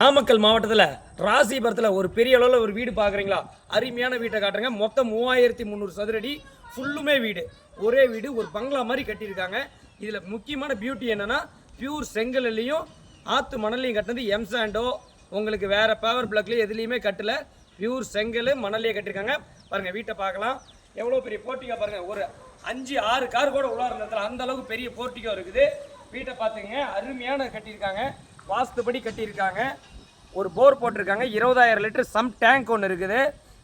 நாமக்கல் மாவட்டத்தில் ராசிபுரத்தில் ஒரு பெரிய அளவில் ஒரு வீடு பார்க்குறீங்களா? அருமையான வீட்டை காட்டுறேங்க. மொத்தம் 3300 சதுரடி, ஃபுல்லுமே வீடு. ஒரே வீடு, ஒரு பங்களா மாதிரி கட்டியிருக்காங்க. இதில் முக்கியமான பியூட்டி என்னென்னா, பியூர் செங்கல்லையும் ஆற்று மணலையும் கட்டினது. எம்சாண்டோ உங்களுக்கு வேறு பவர் பிளாக்லேயும் எதுலேயுமே கட்டலை. பியூர் செங்கல் மணலையே கட்டியிருக்காங்க. பாருங்கள், வீட்டை பார்க்கலாம். எவ்வளோ பெரிய போர்ட்டிகோ பாருங்கள். ஒரு 5-6 கார் கூட உள்ளார இடத்துல அந்த அளவுக்கு பெரிய போர்ட்டிகோ இருக்குது. வீட்டை பார்த்துங்க, அருமையான கட்டியிருக்காங்க. வாஸ்துபடி கட்டியிருக்காங்க. ஒரு போர் போட்டிருக்காங்க. 20000 லிட்டர் சம் டேங்க் ஒன்று இருக்குது.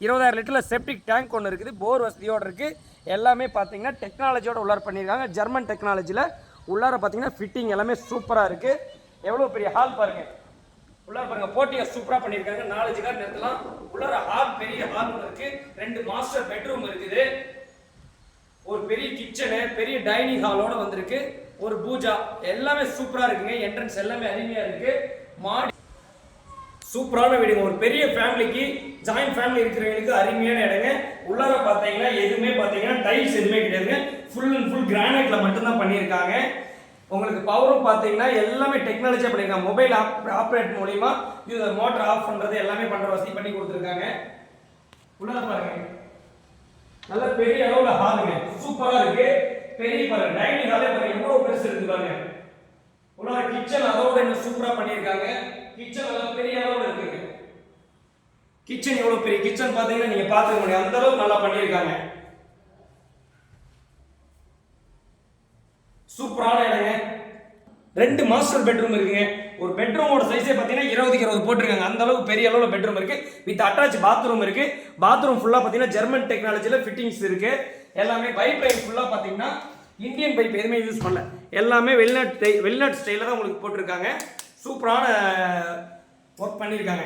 20000 லிட்டரில் செப்டிக் டேங்க் ஒன்று இருக்குது. போர் வசதியோடு இருக்குது. எல்லாமே பார்த்தீங்கன்னா டெக்னாலஜியோட உள்ளார பண்ணியிருக்காங்க. ஜெர்மன் டெக்னாலஜியில் உள்ளார பார்த்தீங்கன்னா ஃபிட்டிங் எல்லாமே சூப்பராக இருக்குது. எவ்வளோ பெரிய ஹால் பாருங்கள். உள்ளார பாருங்கள், போட்டியை சூப்பராக பண்ணியிருக்காங்க. 4 கார் நிறுத்தலாம். உள்ளார ஹால், பெரிய ஹால் ஒன்று இருக்குது. 2 மாஸ்டர் பெட்ரூம் இருக்குது. ஒரு பெரிய கிச்சனு, பெரிய டைனிங் ஹாலோட வந்திருக்கு. ஒரு பூஜா, எல்லாமே சூப்பராக இருக்குங்க. என்ட்ரன்ஸ் எல்லாமே அருமையாக இருக்குது. மாடி சூப்பரான வீடுங்க. ஒரு பெரிய ஃபேமிலிக்கு, ஜாயின்ட் ஃபேமிலி இருக்கிறவங்களுக்கு அருமையான இடங்க. உள்ளார பார்த்தீங்கன்னா எதுவுமே பார்த்தீங்கன்னா டைல்ஸ் எதுவுமே கிடையாதுங்க. ஃபுல் அண்ட் ஃபுல் கிரானைட்ல மட்டும்தான் பண்ணியிருக்காங்க. உங்களுக்கு பவரும் பார்த்தீங்கன்னா எல்லாமே டெக்னாலஜியாக பண்ணியிருக்காங்க. மொபைல் ஆப்ரேட் மூலிமா இது மோட்டர் ஆஃப் பண்ணுறது எல்லாமே பண்ணுற வசதி பண்ணி கொடுத்துருக்காங்க. உள்ளார பாருங்க, நல்ல பெரிய அளவில் ஹாலுங்க, சூப்பராக இருக்கு. பெரிய பாருங்க, டைனிங் ஹாலே பாருங்க எவ்வளவு பெருசு இருக்கு பாருங்க. உள்ளார கிச்சன் அதோட இன்னும் சூப்பராக பண்ணியிருக்காங்க. கிச்சன் எல்லாம் பெரிய அளவில் இருக்குங்க. கிச்சன் எவ்வளவு பெரிய கிச்சன் பார்த்தீங்கன்னா நீங்க பார்த்துக்க முடியும், அந்த அளவுக்கு நல்லா பண்ணியிருக்காங்க. சூப்பரான இடங்க. 2 மாஸ்டர் பெட்ரூம் இருக்குங்க. ஒரு பெட்ரூமோட சைஸே பார்த்தீங்கன்னா 20க்கு 20 போட்டிருக்காங்க. அந்த அளவுக்கு பெரிய அளவில் பெட்ரூம் இருக்கு. வித் அட்டாச் பாத்ரூம் இருக்கு. பாத்ரூம் ஃபுல்லாக பார்த்தீங்கன்னா ஜெர்மன் டெக்னாலஜியில் ஃபிட்டிங்ஸ் இருக்கு. எல்லாமே பைப் லைன் ஃபுல்லாக பார்த்தீங்கன்னா இந்தியன் பைப் எதுவுமே யூஸ் பண்ணல. எல்லாமே வெளிநாட்டு ஸ்டைலில் தான் உங்களுக்கு போட்டிருக்காங்க. சூப்பரான ஒர்க் பண்ணியிருக்காங்க.